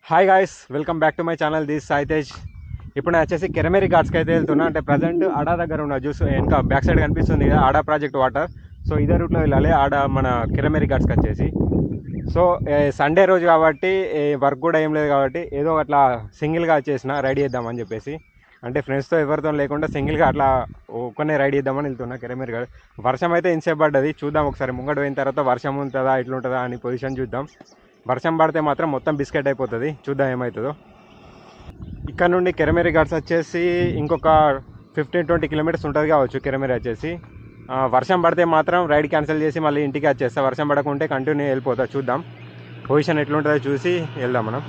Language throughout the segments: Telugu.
Hi guys, welcome back to my channel. This Sai Tej. ఇప్పుడు నేను వచ్చేసి కెరమేరి ఘాట్స్కి అయితే వెళ్తున్నా. అంటే ప్రజెంట్ ఆడా దగ్గర ఉన్న జ్యూస్ వెనక బ్యాక్ సైడ్ కనిపిస్తుంది కదా, ఆడా ప్రాజెక్ట్ వాటర్. సో ఇదే రూట్లో వెళ్ళాలి ఆడ మన కెరమేరి ఘాట్స్కి వచ్చేసి. సో సండే రోజు కాబట్టి వర్క్ కూడా ఏం లేదు కాబట్టి ఏదో అట్లా సింగిల్గా వచ్చేసిన రైడ్ చేద్దామని చెప్పేసి. అంటే ఫ్రెండ్స్తో ఎవరితో లేకుండా సింగిల్గా అట్లా ఒక్కనే రైడ్ చేద్దామని వెళ్తున్నా కెరమేరి ఘాట్. వర్షం అయితే ఇన్సేపు పడ్డది, చూద్దాం ఒకసారి ముంగడు పోయిన తర్వాత వర్షం ఉంటుందా ఎట్లుంటుందా అని పొజిషన్ చూద్దాం. వర్షం పడితే మాత్రం మొత్తం బిస్కెట్ అయిపోతుంది, చూద్దాం ఏమవుతుందో. ఇక్కడ నుండి కెరమేరి ఘాట్స్ వచ్చేసి ఇంకొక 15-20 కిలోమీటర్స్ ఉంటుంది కావచ్చు కెరమేరి వచ్చేసి. వర్షం పడితే మాత్రం రైడ్ క్యాన్సిల్ చేసి మళ్ళీ ఇంటికి వచ్చేస్తా. వర్షం పడకుంటే కంటిన్యూ వెళ్ళిపోతా, చూద్దాం పొజిషన్ ఎట్లుంటుందో చూసి వెళ్దాం మనం.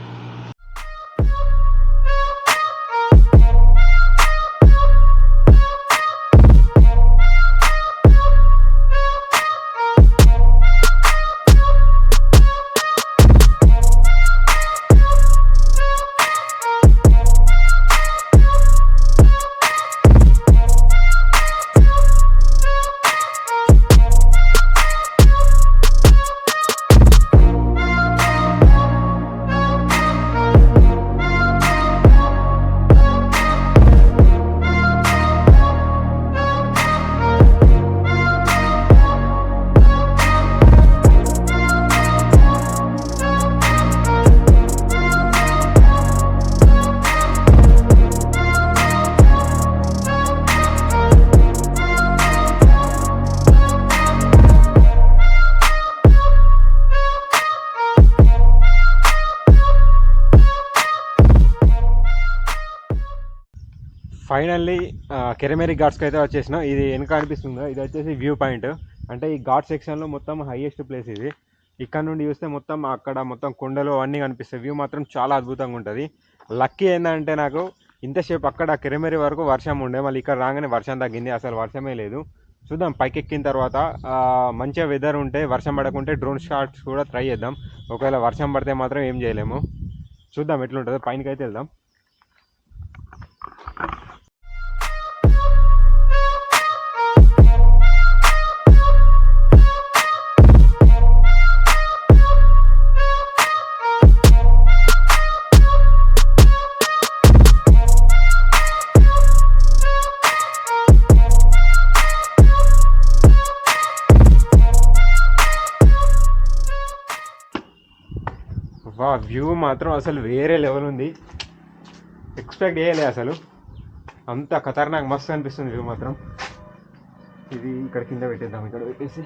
ఫైనల్లీ కెరమేరి ఘాట్స్కి అయితే వచ్చేసినాం. ఇది వెనక అనిపిస్తుందో ఇది వచ్చేసి వ్యూ పాయింట్. అంటే ఈ ఘాట్ సెక్షన్లో మొత్తం హైయెస్ట్ ప్లేస్ ఇది. ఇక్కడ నుండి చూస్తే మొత్తం అక్కడ మొత్తం కొండలు అన్నీ కనిపిస్తాయి. వ్యూ మాత్రం చాలా అద్భుతంగా ఉంటుంది. లక్కీ ఏంటంటే నాకు ఇంతసేపు అక్కడ కెరమేరి వరకు వర్షం ఉండే, మళ్ళీ ఇక్కడ రాగానే వర్షం తగ్గింది, అసలు వర్షమే లేదు. చూద్దాం పైకి ఎక్కిన తర్వాత మంచిగా వెదర్ ఉంటే, వర్షం పడకుంటే డ్రోన్ షాట్స్ కూడా ట్రై చేద్దాం. ఒకవేళ వర్షం పడితే మాత్రం ఏం చేయలేము, చూద్దాం ఎట్లుంటుందో. పైనకి అయితే వెళ్దాం. వా, వ్యూ మాత్రం అసలు వేరే లెవెల్ ఉంది. ఎక్స్పెక్ట్ చేయలే అసలు, అంత ఖతర్నాక్ మస్తు అనిపిస్తుంది వ్యూ మాత్రం. ఇది ఇక్కడ కింద పెట్టేద్దాం, ఇక్కడ పెట్టేసి